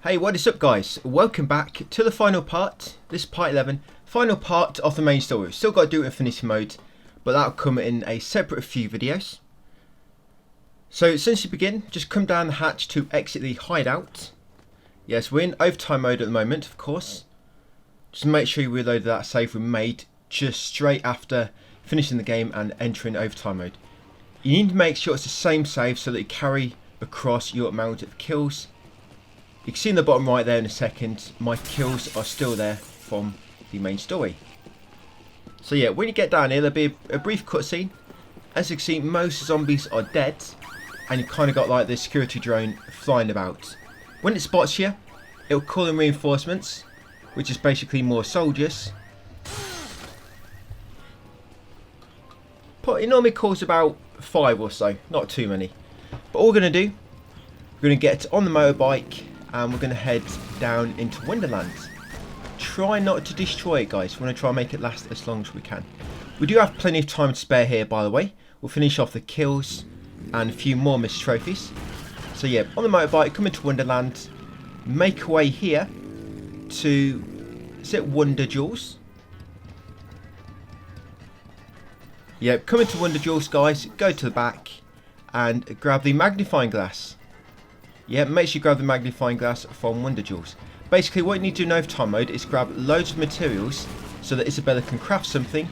Hey, what is up guys? Welcome back to the final part, this part 11, final part of the main story. Still got to do Infinity mode, but that'll come in a separate few videos. So since you begin, just come down the hatch to exit the hideout. Yes, we're in overtime mode at the moment, of course. Just make sure you reload that save we made just straight after finishing the game and entering overtime mode. You need to make sure it's the same save so that you carry across your amount of kills. You can see in the bottom right there in a second, my kills are still there from the main story. So yeah, when you get down here, there'll be a brief cutscene. As you can see, most zombies are dead, and you've kind of got like this security drone flying about. When it spots you, it'll call in reinforcements, which is basically more soldiers. But it normally calls about 5 or so, not too many. But all we're going to do, we're going to get on the motorbike and we're going to head down into Wonderland. Try not to destroy it, guys. We're going to try and make it last as long as we can. We do have plenty of time to spare here, by the way. We'll finish off the kills and a few more missed trophies. So yeah, on the motorbike, come into Wonderland, make our way here to, is it Wonder Jewels? Yeah, come into Wonder Jewels, guys, go to the back and grab the magnifying glass. Yeah, make sure you grab the magnifying glass from Wonder Jewels. Basically, what you need to do in overtime mode is grab loads of materials so that Isabella can craft something,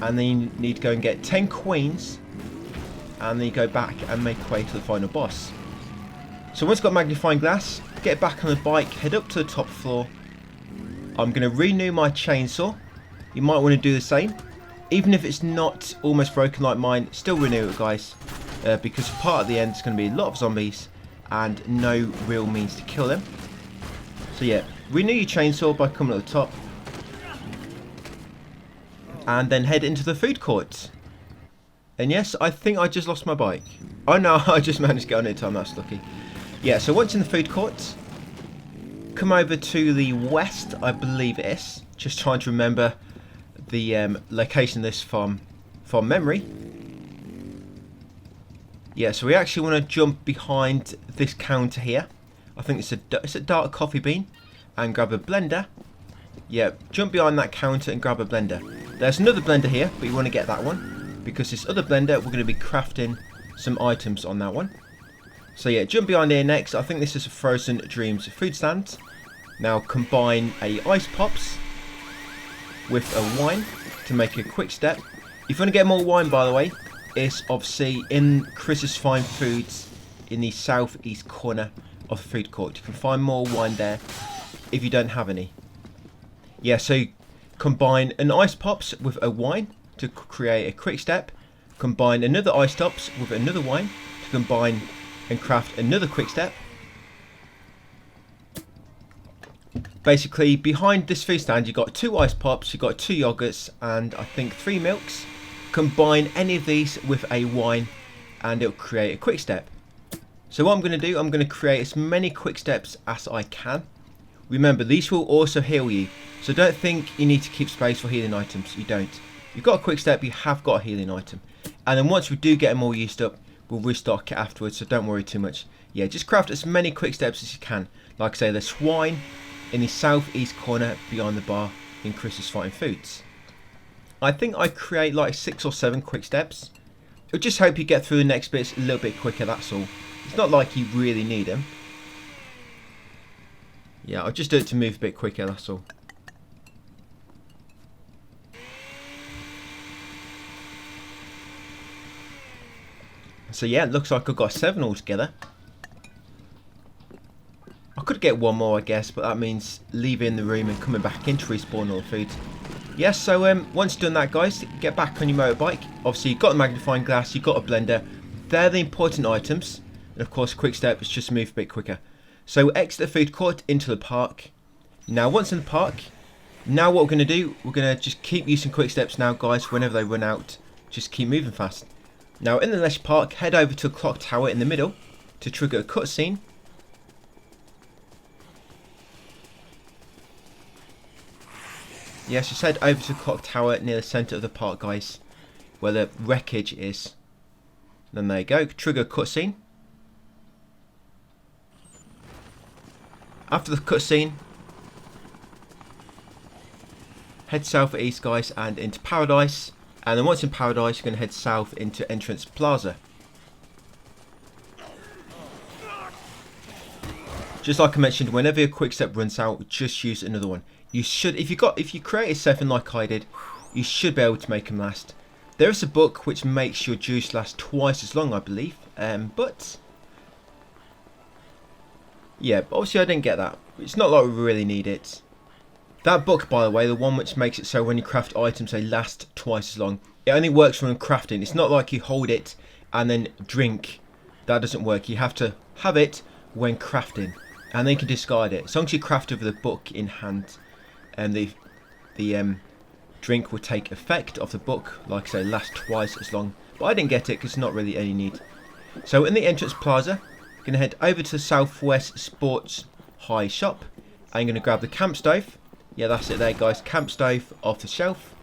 and then you need to go and get 10 coins, and then you go back and make your way to the final boss. So once you've got magnifying glass, get back on the bike, head up to the top floor. I'm going to renew my chainsaw. You might want to do the same. Even if it's not almost broken like mine, still renew it, guys. Because part at the end is going to be a lot of zombies and no real means to kill them. So yeah, renew your chainsaw by coming at the top. And then head into the food court. And yes, I think I just lost my bike. Oh no, I just managed to get on it in time, that's lucky. Yeah, so once in the food court, come over to the west, I believe it is. Just trying to remember the location of this from memory. Yeah, so we actually want to jump behind this counter here. I think it's a dark coffee bean, and grab a blender. Yeah, jump behind that counter and grab a blender. There's another blender here, but you want to get that one because this other blender we're going to be crafting some items on that one. So yeah, jump behind here next. I think this is a Frozen Dreams food stand. Now combine a ice pops with a wine to make a quick step. If you want to get more wine, by the way, it's obviously in Chris's Fine Foods in the southeast corner of the food court. You can find more wine there if you don't have any. Yeah, so combine an ice pops with a wine to create a quick step. Combine another ice pops with another wine to combine and craft another quick step. Basically, behind this food stand, you've got 2 ice pops, you've got 2 yogurts, and I think 3 milks. Combine any of these with a wine, and it'll create a quick step. So what I'm going to do, I'm going to create as many quick steps as I can. Remember, these will also heal you, so don't think you need to keep space for healing items. You don't. You've got a quick step, you have got a healing item. And then once we do get them all used up, we'll restock it afterwards, so don't worry too much. Yeah, just craft as many quick steps as you can. Like I say, there's wine in the southeast corner behind the bar in Chris's Fine Foods. I think I create like 6 or 7 quick steps. I'll just hope you get through the next bits a little bit quicker, that's all. It's not like you really need them. Yeah, I'll just do it to move a bit quicker, that's all. So yeah, it looks like I've got 7 altogether. I could get 1 more, I guess, but that means leaving the room and coming back in to respawn all the food. Yes, so once you've done that, guys, get back on your motorbike. Obviously, you've got the magnifying glass, you've got a blender. They're the important items. And of course, quick step is just move a bit quicker. So exit the food court into the park. Now, once in the park, now what we're going to do, we're going to just keep using quick steps now, guys. Whenever they run out, just keep moving fast. Now, in the leisure park, head over to a clock tower in the middle to trigger a cutscene. Yes, just head over to the clock tower near the centre of the park, guys, where the wreckage is. Then there you go, trigger cutscene. After the cutscene, head southeast, guys, and into Paradise. And then once in Paradise, you're going to head south into Entrance Plaza. Just like I mentioned, whenever your quick step runs out, just use another one. You should, if you created 7 like I did, you should be able to make them last. There is a book which makes your juice last twice as long, I believe. But yeah, obviously I didn't get that. It's not like we really need it. That book, by the way, the one which makes it so when you craft items they last twice as long, it only works when crafting. It's not like you hold it and then drink. That doesn't work. You have to have it when crafting, and then you can discard it. As long as you craft with the book in hand, and the drink will take effect of the book, like I say, last twice as long. But I didn't get it because it's not really any need. So in the Entrance Plaza, I'm going to head over to the Southwest Sports High Shop. I'm going to grab the camp stove. Yeah, that's it there, guys. Camp stove off the shelf.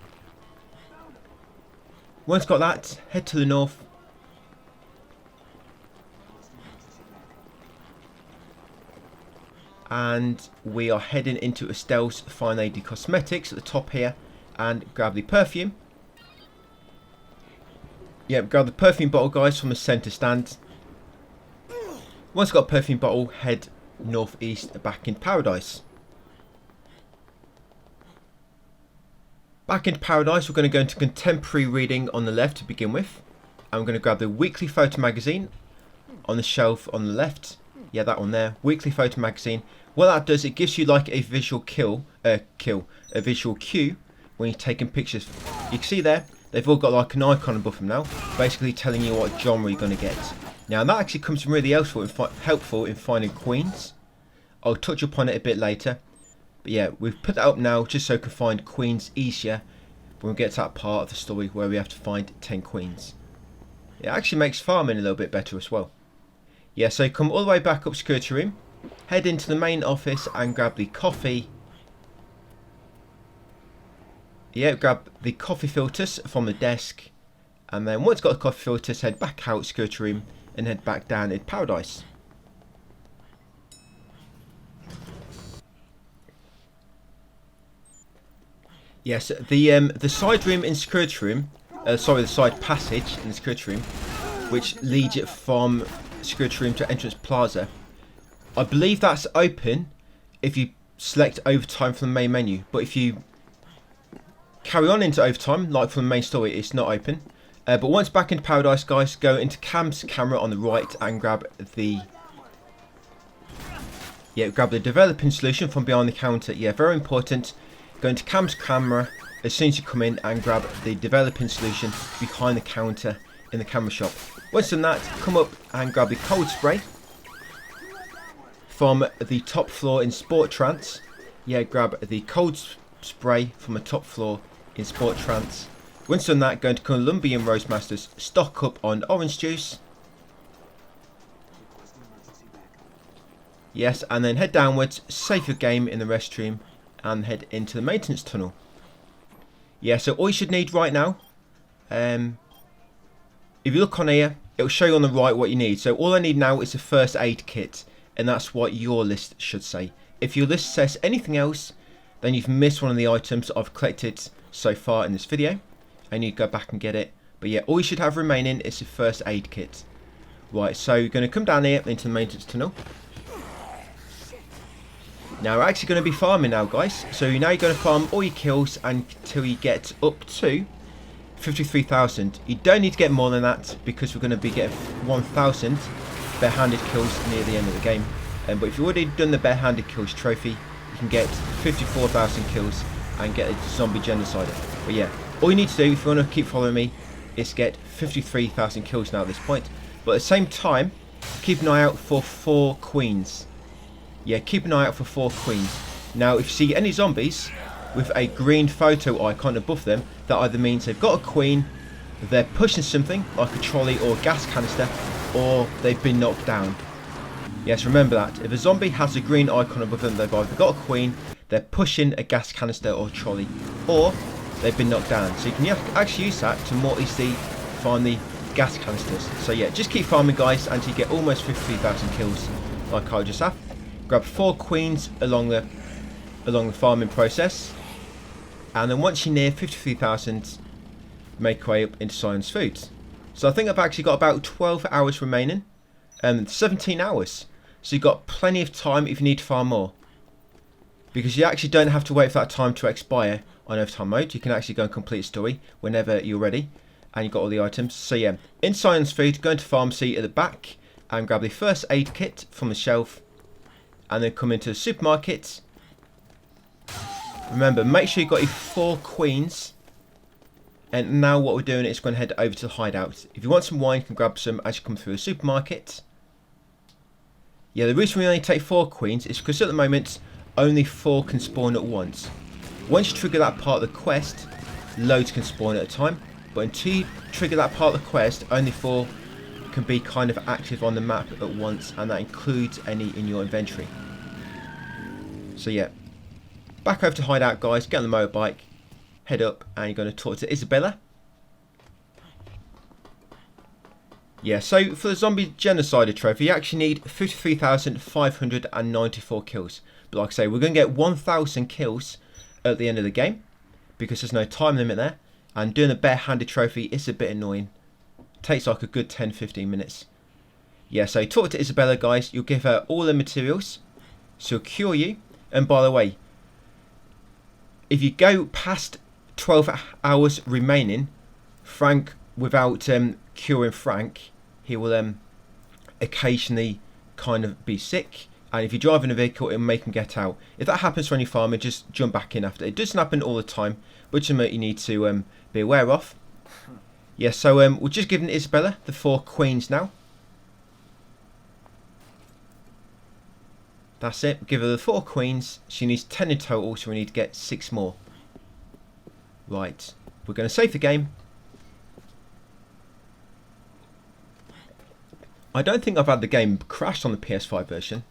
Once got that, head to the north. And we are heading into Estelle's Fine Lady Cosmetics at the top here. And grab the perfume. Yep, grab the perfume bottle, guys, from the centre stand. Once got a perfume bottle, head northeast back in Paradise. Back into Paradise, we're going to go into contemporary reading on the left to begin with. And we're going to grab the weekly photo magazine on the shelf on the left. Yeah, that one there. Weekly photo magazine. What that does, it gives you like a visual a visual cue when you're taking pictures. You can see there, they've all got like an icon above them now, basically telling you what genre you're going to get. Now that actually comes from really helpful in finding queens. I'll touch upon it a bit later. But yeah, we've put that up now just so we can find queens easier when we get to that part of the story where we have to find 10 queens. It actually makes farming a little bit better as well. Yeah, so come all the way back up security room, head into the main office and grab the coffee. Yeah, grab the coffee filters from the desk. And then once got the coffee filters, head back out security room and head back down in Paradise. Yes, the side room in security room, the side passage in the security room, which leads it from security room to Entrance Plaza. I believe that's open if you select overtime from the main menu, but if you carry on into overtime, like from the main story, it's not open. But once back into Paradise, guys, go into Cam's camera on the right and grab the developing solution from behind the counter. Yeah, very important. Go into Cam's camera as soon as you come in and grab the developing solution behind the counter in the camera shop. Once done that, come up and grab the cold spray from the top floor in Sport Trance. Yeah, grab the cold spray from the top floor in Sport Trance. Once done that, go into Colombian Roastmasters, stock up on orange juice. Yes, and then head downwards, save your game in the restroom, and head into the maintenance tunnel. Yeah, so all you should need right now, if you look on here, it will show you on the right what you need. So all I need now is a first aid kit, and that's what your list should say. If your list says anything else, then you've missed one of the items I've collected so far in this video, and you go back and get it. But yeah, all you should have remaining is a first aid kit. Right, so you're going to come down here into the maintenance tunnel. Now we're actually going to be farming now, guys. So now you're going to farm all your kills until you get up to 53,000. You don't need to get more than that because we're going to be getting 1,000 barehanded kills near the end of the game. But if you've already done the barehanded kills trophy, you can get 54,000 kills and get a zombie genocider. But yeah, all you need to do if you want to keep following me is get 53,000 kills now at this point. But at the same time, keep an eye out for 4 queens. Yeah, keep an eye out for 4 queens. Now, if you see any zombies with a green photo icon above them, that either means they've got a queen, they're pushing something like a trolley or a gas canister, or they've been knocked down. Yes, remember that. If a zombie has a green icon above them, they've either got a queen, they're pushing a gas canister or a trolley, or they've been knocked down. So you can actually use that to more easily find the gas canisters. So yeah, just keep farming, guys, until you get almost 53,000 kills like I just have. grab 4 queens along the farming process, and then once you're near 53,000, make your way up into Science Foods. So I think I've actually got about 12 hours remaining, 17 hours. So you've got plenty of time if you need to farm more, because you actually don't have to wait for that time to expire on overtime mode. You can actually go and complete a story whenever you're ready, and you've got all the items. So yeah, in Science Food, go into pharmacy at the back and grab the first aid kit from the shelf, and then come into the supermarket. Remember, make sure you've got your 4 queens. And now what we're doing is going to head over to the hideout. If you want some wine, you can grab some as you come through the supermarket. Yeah, the reason we only take 4 queens is because at the moment only 4 can spawn at once. Once you trigger that part of the quest, loads can spawn at a time. But until you trigger that part of the quest, only 4 can be kind of active on the map at once, and that includes any in your inventory. So yeah, back over to hideout, guys. Get on the motorbike, head up, and you're going to talk to Isabella. Yeah, so for the zombie genocide trophy, you actually need 53,594 kills. But like I say, we're going to get 1,000 kills at the end of the game, because there's no time limit there. And doing the barehanded trophy is a bit annoying. It takes like a good 10-15 minutes. Yeah, so talk to Isabella, guys. You'll give her all the materials. She'll cure you. And by the way, if you go past 12 hours remaining, Frank, without curing Frank, he will occasionally kind of be sick, and if you're driving a vehicle, it'll make him get out. If that happens when you're farming, just jump back in after. It doesn't happen all the time, but something you need to be aware of. Yeah, so we're just giving Isabella the 4 queens now. That's it. Give her the 4 queens. She needs 10 in total, so we need to get 6 more. Right, we're going to save the game. I don't think I've had the game crash on the PS5 version.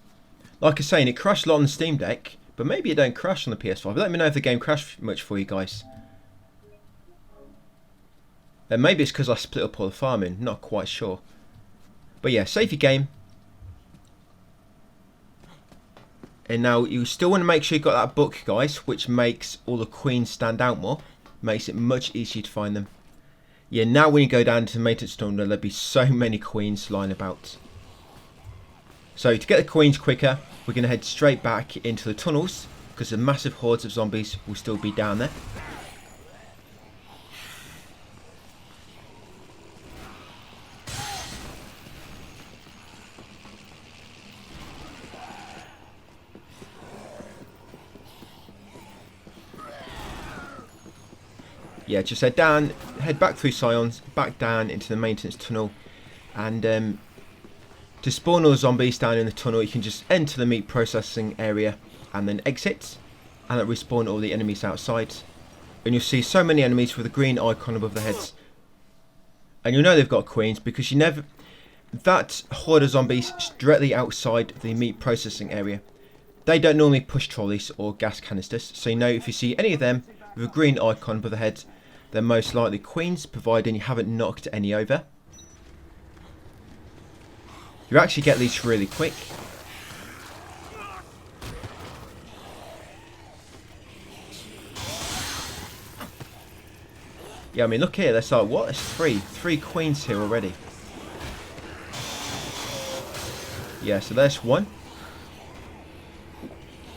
Like I was saying, it crashed a lot on the Steam Deck, but maybe it don't crash on the PS5. Let me know if the game crashed much for you guys. And maybe it's because I split up all the farming, not quite sure. But yeah, save your game. And now you still want to make sure you've got that book, guys, which makes all the queens stand out more. Makes it much easier to find them. Yeah, now when you go down to the maintenance tunnel, there'll be so many queens lying about. So to get the queens quicker, we're going to head straight back into the tunnels, because the massive hordes of zombies will still be down there. Yeah, just head back through Scions, back down into the maintenance tunnel, and to spawn all the zombies down in the tunnel, you can just enter the meat processing area and then exit, and that respawn all the enemies outside. And you'll see so many enemies with a green icon above their heads, and you'll know they've got queens because that horde of zombies directly outside the meat processing area. They don't normally push trolleys or gas canisters, so you know if you see any of them with a green icon above the head, they're most likely queens, providing you haven't knocked any over. You actually get these really quick. Yeah, I mean, look here, there's like, what? It's three queens here already. Yeah, so there's one.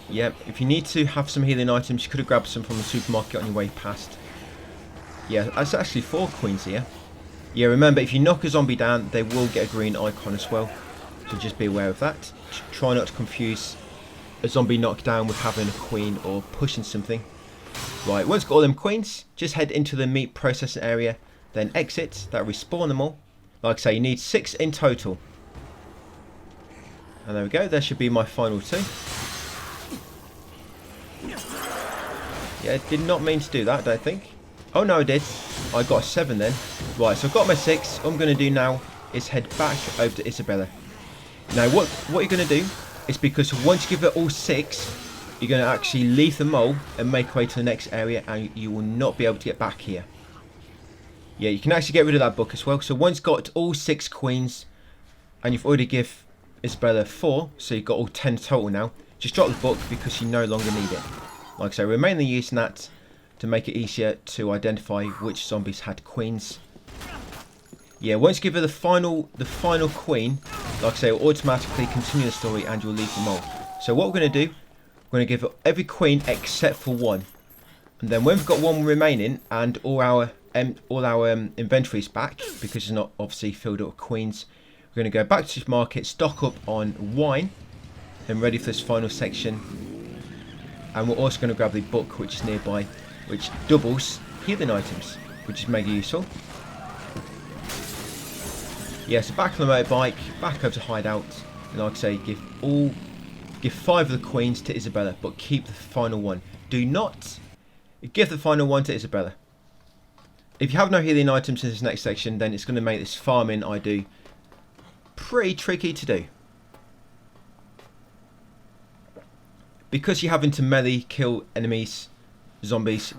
Yeah, if you need to have some healing items, you could have grabbed some from the supermarket on your way past. Yeah, that's actually 4 queens here. Yeah, remember, if you knock a zombie down, they will get a green icon as well. So just be aware of that. Try not to confuse a zombie knockdown with having a queen or pushing something. Right, once you've got all them queens, just head into the meat processing area, then exit. That respawn them all. Like I say, you need 6 in total. And there we go, there should be my final 2. Yeah, did not mean to do that, I don't think. Oh no, I did. I got a 7 then. Right, so I've got my 6. What I'm going to do now is head back over to Isabella. Now, what you're going to do is, because once you give it all 6, you're going to actually leave the mole and make your way to the next area, and you will not be able to get back here. Yeah, you can actually get rid of that book as well. So once you've got all 6 queens, and you've already give Isabella 4, so you've got all 10 total now. Just drop the book because you no longer need it. Like I say, we're mainly using that to make it easier to identify which zombies had queens. Yeah, once you give her the final queen, like I say, it'll automatically continue the story and you'll leave the mole. So what we're going to do, we're going to give her every queen except for one. And then when we've got one remaining and all our inventory is back, because it's not obviously filled up with queens, we're going to go back to the market, stock up on wine, and ready for this final section. And we're also going to grab the book which is nearby, which doubles healing items, which is mega useful. Yeah, so back on the motorbike, back over to hideout, and like I say, give 5 of the queens to Isabella, but keep the final one. Do not give the final one to Isabella. If you have no healing items in this next section, then it's going to make this farming I do pretty tricky to do. Because you're having to melee kill enemies, zombies,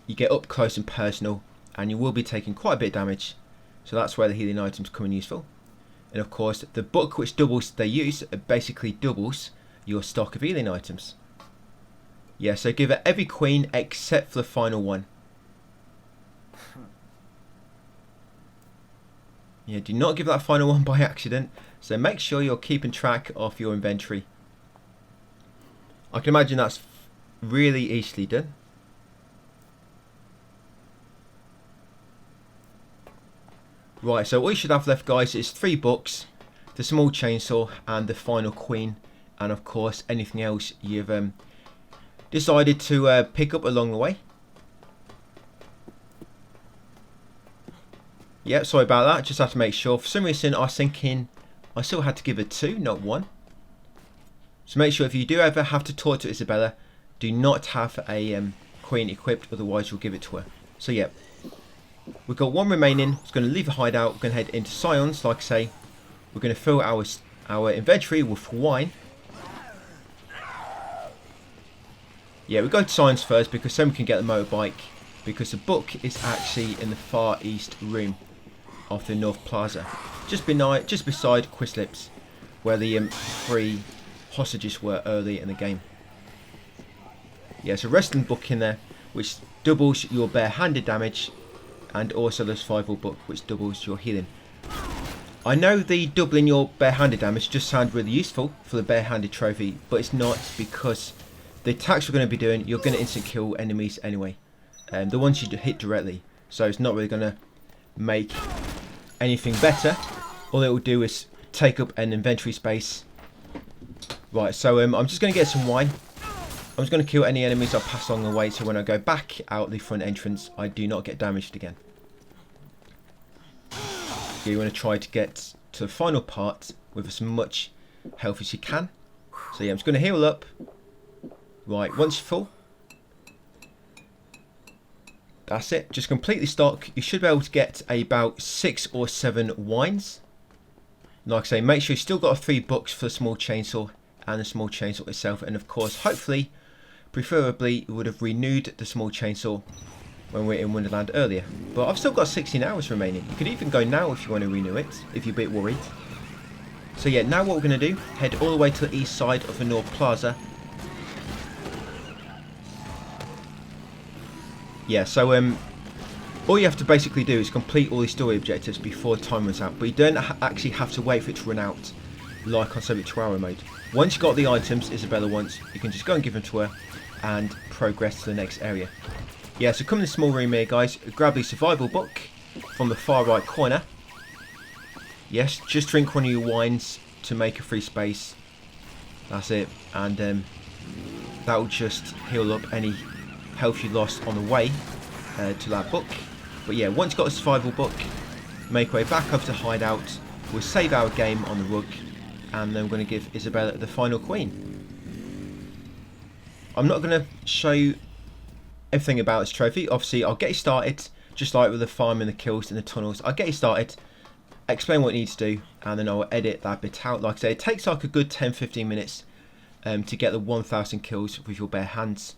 you get up close and personal, and you will be taking quite a bit of damage. So that's where the healing items come in useful. And of course, the book which doubles they use basically doubles your stock of healing items. Yeah, so give it every queen except for the final one. Yeah, do not give that final one by accident. So make sure you're keeping track of your inventory. I can imagine that's really easily done. Right, so all you should have left, guys, is 3 books, the small chainsaw, and the final queen, and of course anything else you've decided to pick up along the way. Yeah, sorry about that. Just have to make sure. For some reason, I was thinking I still had to give her 2, not 1. So make sure if you do ever have to talk to Isabella, do not have a queen equipped, otherwise you'll give it to her. So yeah. We've got 1 remaining. It's going to leave the hideout. We're going to head into Scions. Like I say, we're going to fill our inventory with wine. Yeah, we go to Scions first because then we can get the motorbike. Because the book is actually in the far east room of the North Plaza, just beside Quislips, where the 3 hostages were early in the game. Yeah, so wrestling book in there, which doubles your bare-handed damage. And also the survival book, which doubles your healing. I know the doubling your bare-handed damage just sounds really useful for the bare-handed trophy, but it's not, because the attacks we're going to be doing, you're going to instant kill enemies anyway. The ones you hit directly. So it's not really going to make anything better. All it will do is take up an inventory space. Right, so I'm just going to get some wine. I'm just going to kill any enemies I pass along the way, so when I go back out the front entrance, I do not get damaged again. You want to try to get to the final part with as much health as you can. So yeah, I'm just going to heal up. Right, once you're full, that's it. Just completely stock. You should be able to get about 6 or 7 wines. Like I say, make sure you still got 3 books for the small chainsaw and the small chainsaw itself. And of course, hopefully, preferably, you would have renewed the small chainsaw when we were in Wonderland earlier. But I've still got 16 hours remaining. You could even go now if you want to renew it, if you're a bit worried. So yeah, now what we're going to do, head all the way to the east side of the North Plaza. Yeah, so all you have to basically do is complete all these story objectives before time runs out. But you don't actually have to wait for it to run out, like on 72-hour mode. Once you've got the items Isabella wants, you can just go and give them to her and progress to the next area. Yeah, so come in the small room here, guys. Grab the survival book from the far right corner. Yes, just drink one of your wines to make a free space. That's it. And that will just heal up any health you lost on the way to that book. But yeah, once you've got a survival book, make our way back up to hideout. We'll save our game on the rug, and then we're going to give Isabella the final queen. I'm not going to show you everything about this trophy. Obviously, I'll get you started, just like with the farm and the kills in the tunnels. I'll get you started, explain what you need to do, and then I'll edit that bit out. Like I say, it takes like a good 10-15 minutes to get the 1000 kills with your bare hands.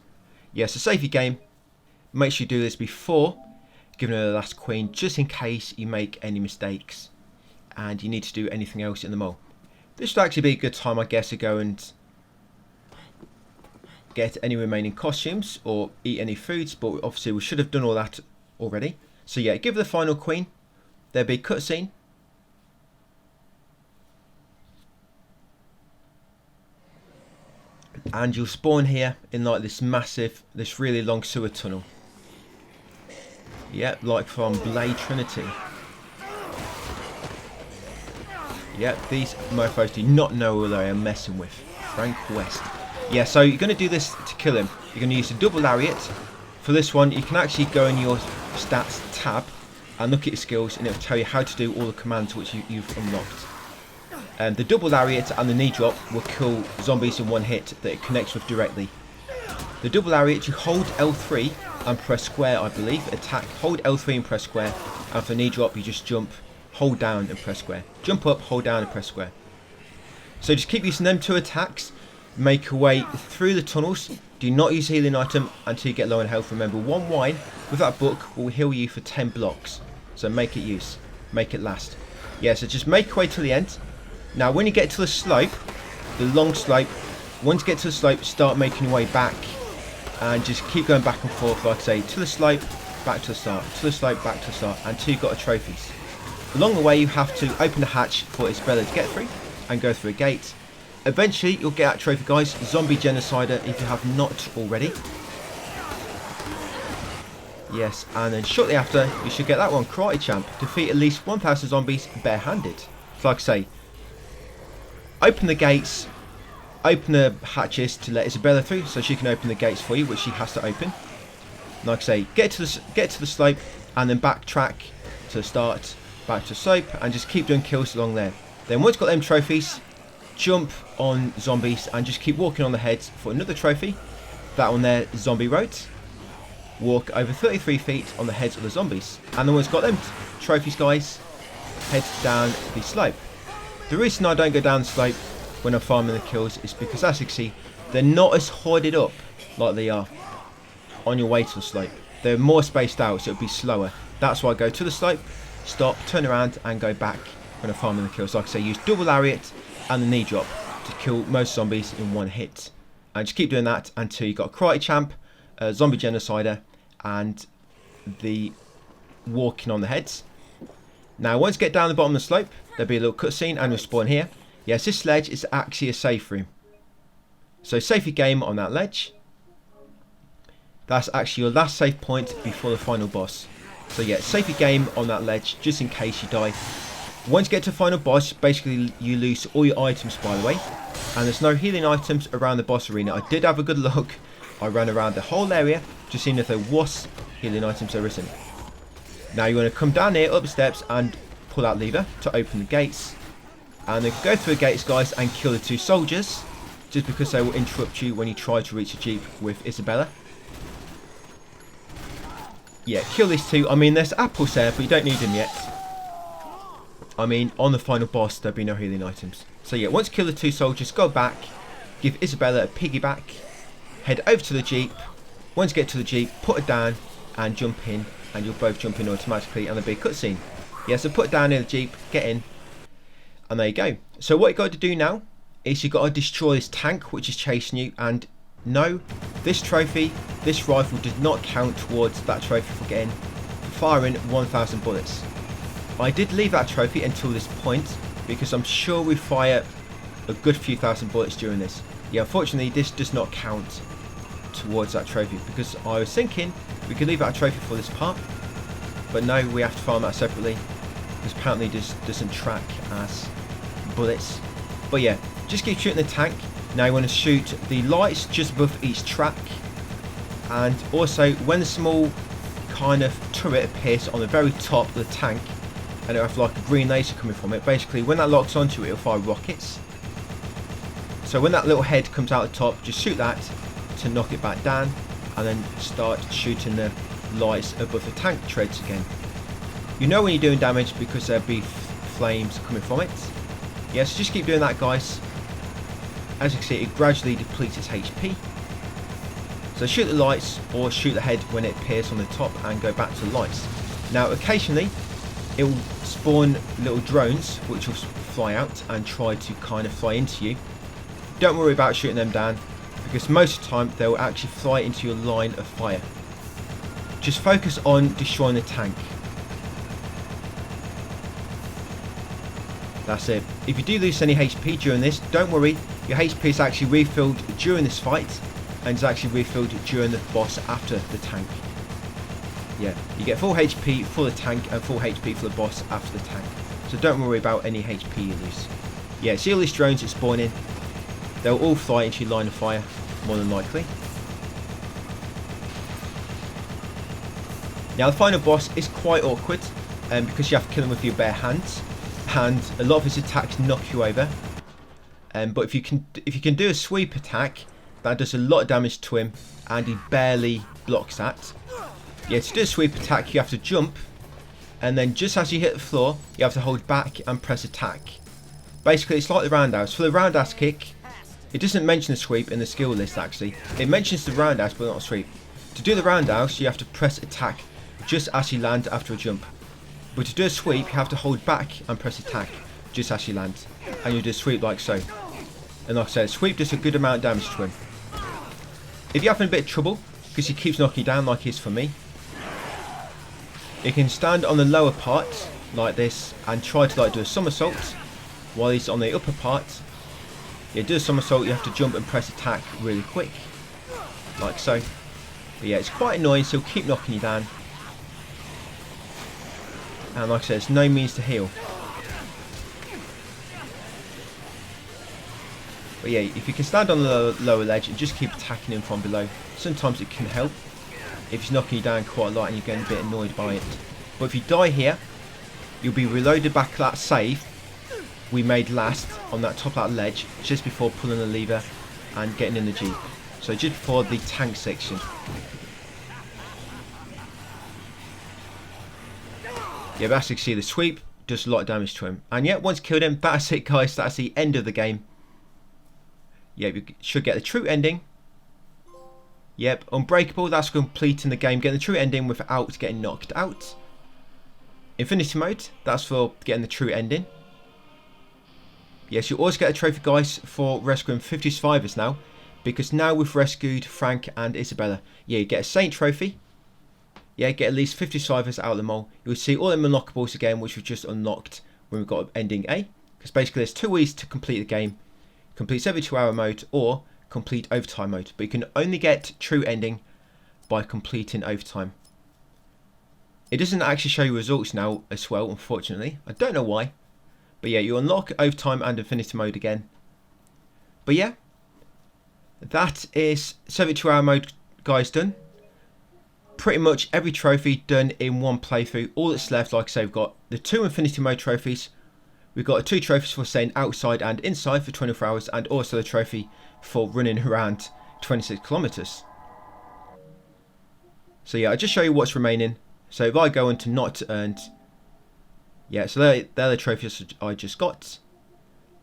Yeah, so save your game. Make sure you do this before giving her the last queen, just in case you make any mistakes and you need to do anything else in the mall. This would actually be a good time, I guess, to go and get any remaining costumes or eat any foods, but obviously we should have done all that already. So yeah, give the final queen. There'll be a cutscene. And you'll spawn here in like this massive, this really long sewer tunnel. Yep, like from Blade Trinity. Yep, these mofos do not know who they are messing with. Frank West. Yeah, so you're going to do this to kill him. You're going to use the double lariat. For this one, you can actually go in your stats tab and look at your skills, and it'll tell you how to do all the commands which you've unlocked. The double lariat and the knee drop will kill zombies in one hit that it connects with directly. The double lariat, you hold L3 and press square, I believe. Attack, hold L3 and press square. And for the knee drop, you just jump, hold down and press square. Jump up, hold down and press square. So just keep using them two attacks. Make your way through the tunnels. Do not use healing item until you get low on health. Remember, one wine with that book will heal you for 10 blocks. So make it use. Make it last. Yeah, so just make your way to the end. Now when you get to the slope, the long slope, once you get to the slope, start making your way back. And just keep going back and forth, like I say, to the slope, back to the start, to the slope, back to the start, until you've got the trophies. Along the way you have to open a hatch for Isabella to get through and go through a gate. Eventually you'll get that trophy, guys, Zombie Genocider, if you have not already. Yes, and then shortly after you should get that one, Karate Champ. Defeat at least 1,000 zombies barehanded. So like I say, open the gates, open the hatches to let Isabella through so she can open the gates for you, which she has to open. Like I say, get to the slope and then backtrack to the start, back to the slope, and just keep doing kills along there. Then once you've got them trophies, jump on zombies and just keep walking on the heads for another trophy. That one there, Zombie Road. Walk over 33 feet on the heads of the zombies. And then once you've got them trophies, guys, head down the slope. The reason I don't go down the slope when I'm farming the kills is because, as you can see, they're not as hoarded up like they are on your way to the slope. They're more spaced out, so it'll be slower. That's why I go to the slope, stop, turn around and go back when I'm farming the kills. Like I say, use double lariat and the knee drop to kill most zombies in one hit. And just keep doing that until you've got Karate Champ, Zombie Genocider and the walking on the heads. Now once you get down the bottom of the slope, there'll be a little cutscene and you'll spawn here. Yes, this ledge is actually a safe room. So save your game on that ledge. That's actually your last save point before the final boss. So yeah, save your game on that ledge just in case you die. Once you get to the final boss, basically you lose all your items, by the way. And there's no healing items around the boss arena. I did have a good look. I ran around the whole area, just seeing if there was healing items. There isn't. Now you want to come down here, up the steps, and pull that lever to open the gates. And then go through the gates, guys, and kill the two soldiers, just because they will interrupt you when you try to reach the jeep with Isabella. Yeah, kill these two. I mean, there's apples there, but you don't need them yet. I mean, on the final boss, there'll be no healing items. So yeah, once you kill the two soldiers, go back, give Isabella a piggyback, head over to the jeep. Once you get to the jeep, put it down and jump in, and you'll both jump in automatically, and there'll be a cutscene. Yeah, so put it down in the jeep, get in, and there you go. So what you got to do now is you got to destroy this tank which is chasing you. And no, this trophy, this rifle does not count towards that trophy for getting firing 1,000 bullets. I did leave that trophy until this point because I'm sure we fire a good few thousand bullets during this. Yeah, unfortunately this does not count towards that trophy because I was thinking we could leave that trophy for this part, but no, we have to farm that separately because apparently this doesn't track as bullets. But yeah, just keep shooting the tank. Now you want to shoot the lights just above each track, and also when the small kind of turret appears on the very top of the tank and it'll have like a green laser coming from it, basically when that locks onto it, it'll fire rockets. So when that little head comes out the top, just shoot that to knock it back down, and then start shooting the lights above the tank treads again. You know when you're doing damage because there'll be flames coming from it. Yes, just keep doing that, guys. As you can see, it gradually depletes its HP. So shoot the lights or shoot the head when it appears on the top and go back to the lights. Now occasionally it will spawn little drones which will fly out and try to kind of fly into you. Don't worry about shooting them down, because most of the time they'll actually fly into your line of fire. Just focus on destroying the tank. That's it. If you do lose any HP during this, don't worry, your HP is actually refilled during this fight, and is actually refilled during the boss after the tank. Yeah, you get full HP for the tank and full HP for the boss after the tank. So don't worry about any HP you lose. Yeah, see all these drones that spawn in? They'll all fly into your line of fire, more than likely. Now the final boss is quite awkward, because you have to kill him with your bare hands, and a lot of his attacks knock you over. But if you can do a sweep attack, that does a lot of damage to him, and he barely blocks that. Yeah, to do a sweep attack you have to jump, and then just as you hit the floor you have to hold back and press attack. Basically it's like the roundhouse. For the roundhouse kick, it doesn't mention the sweep in the skill list actually. It mentions the roundhouse but not a sweep. To do the roundhouse you have to press attack just as you land after a jump. But to do a sweep you have to hold back and press attack just as you land. And you do a sweep like so. And like I said, sweep does a good amount of damage to him. If you're having a bit of trouble, because he keeps knocking you down like he is for me, you can stand on the lower part like this and try to do a somersault while he's on the upper part. Yeah, do a somersault, you have to jump and press attack really quick, like so. But yeah, it's quite annoying, so he'll keep knocking you down. And like I said, there's no means to heal. But yeah, if you can stand on the lower ledge and just keep attacking him from below, sometimes it can help. If he's knocking you down quite a lot and you're getting a bit annoyed by it. But if you die here, you'll be reloaded back to that save we made last on that top of that ledge, just before pulling the lever and getting in the jeep. So just before the tank section. Yeah, but as you can see, the sweep does a lot of damage to him. And yeah, once killed him, that's it guys, that's the end of the game. Yeah, you should get the true ending. Yep, Unbreakable, that's completing the game, getting the true ending without getting knocked out. Infinity Mode, that's for getting the true ending. Yes, you always get a trophy guys for rescuing 50 survivors now, because now we've rescued Frank and Isabella. Yeah, you get a Saint trophy. Yeah, get at least 50 survivors out of the mole. You'll see all the unlockables again, which we've just unlocked when we've got ending A. Because basically there's two ways to complete the game. Complete 72-hour mode or complete overtime mode, but you can only get true ending by completing overtime. It doesn't actually show you results now as well, unfortunately. I don't know why, but yeah, you unlock overtime and infinity mode again. But yeah, that is 72-hour mode guys done. Pretty much every trophy done in one playthrough. All that's left, like I say, we've got the 2 infinity mode trophies. We've got 2 trophies for staying outside and inside for 24 hours, and also the trophy for running around 26 kilometers. So yeah, I'll just show you what's remaining. So if I go into not earned, yeah, so they're the trophies I just got,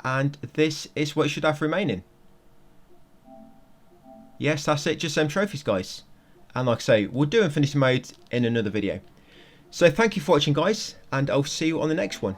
and this is what you should have remaining. Yes, that's it, just them trophies guys. And like I say, we'll do infinity mode in another video. So thank you for watching guys, and I'll see you on the next one.